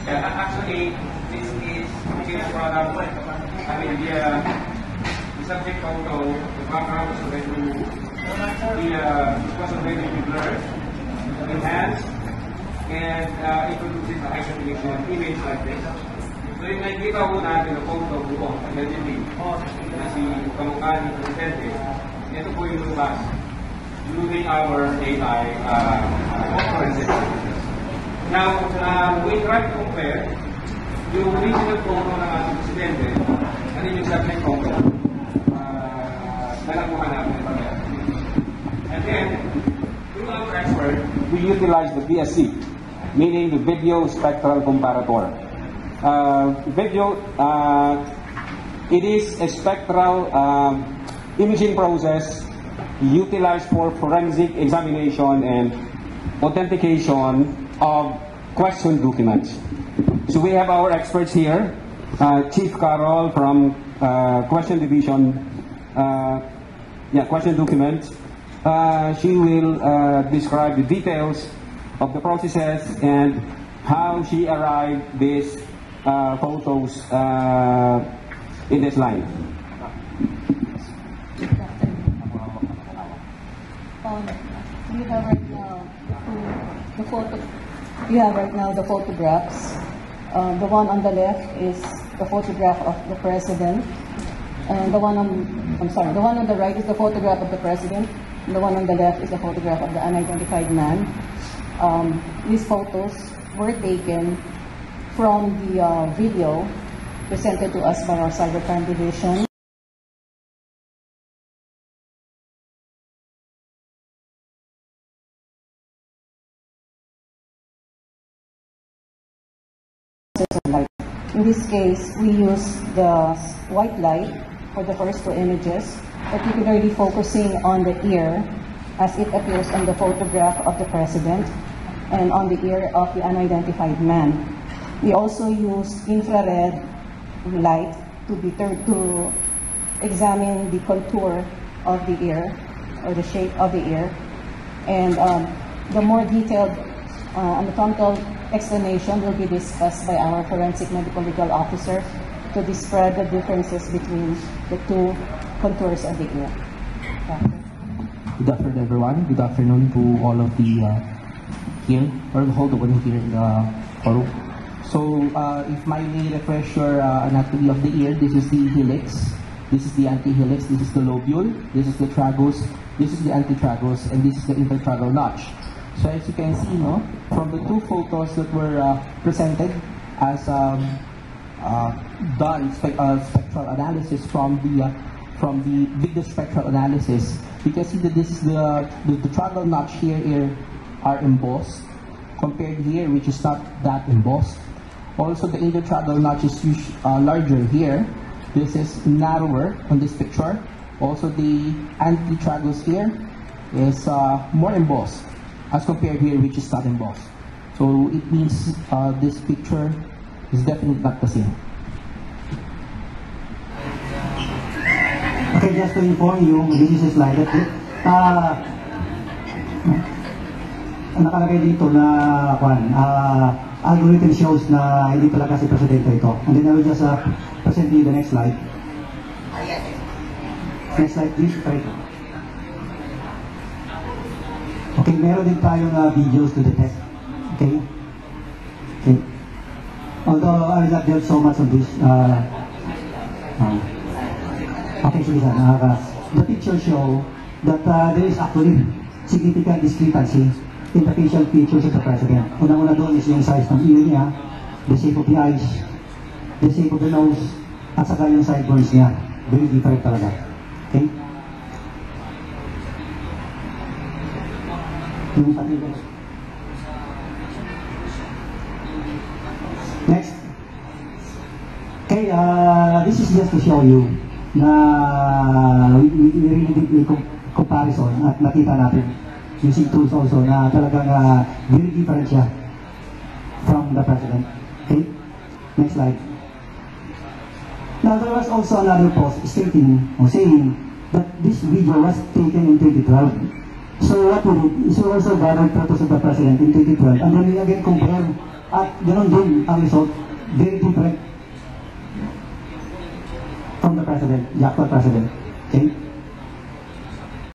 Yeah, actually, this is finished product. I mean, the subject photo, the background was already, it was already blurred, enhanced, and it produces a high definition image like this. So yung nakikita ko natin na photo buo, allegedly, na si kamukha ni Presidente, ito po yung lumabas using our AI forensic. Now, we try to compare yung original photo ng ating Presidente and yung subject photo na nakuha natin. And then, through our expert, we utilize the VSC, meaning the Video Spectral Comparator. It is a spectral imaging process utilized for forensic examination and authentication of question documents. So we have our experts here, Chief Carol from Question Division, Question Documents. She will describe the details of the processes and how she arrived these photos in this line. We have right now the photographs. The one on the left is the photograph of the president, and the one on the right is the photograph of the president, and the one on the left is the photograph of the unidentified man. These photos were taken from the video presented to us by our Cybercrime Division. In this case, we use the white light for the first two images, particularly focusing on the ear as it appears on the photograph of the president and on the ear of the unidentified man. We also use infrared light to examine the contour of the ear or the shape of the ear, and the more detailed anatomical explanation will be discussed by our forensic medical legal officer to describe the differences between the two contours of the ear. Good afternoon, everyone. Good afternoon to all of the here, or all the one here in the forum. So, if I may refresh your anatomy of the ear, this is the helix, this is the antihelix, this is the lobule, this is the tragus, this is the antitragus, and this is the intertragal notch. So as you can see, from the two photos that were presented as done spectral analysis from the video spectral analysis, you can see that this is the tragal notch here are embossed compared here, which is not that embossed. Also, the intertragal notch is larger here. This is narrower on this picture. Also, the antitragus here is more embossed as compared here, which is not embossed. So it means this picture is definitely not the same. Okay, just to inform you, this is a slide that nakalagay dito na algorithm shows na hindi talaga si Presidente ito. And then I will just present you the next slide. Next slide, please. Right. Okay, meron din tayong videos to detect. Okay? Okay. Although I will not delve so much on this. Okay, sige sir. The picture show that there is actually significant discrepancy in the facial features of the president. Unang-una doon is yung size ng ear niya, the shape of the eyes, the shape of the nose, at saka yung sideburns niya. Very different talaga. Okay? Next. Okay, this is just to show you na we really did a comparison at nakita natin using tools also na talagang very different siya from the president. Okay? Next slide. Now there was also another post stating or saying that this video was taken in 2012. So what we did is we also gathered photos of the president in 2012 and then we again compare At ganoon din ang result, very different from the president, the actual president. Okay?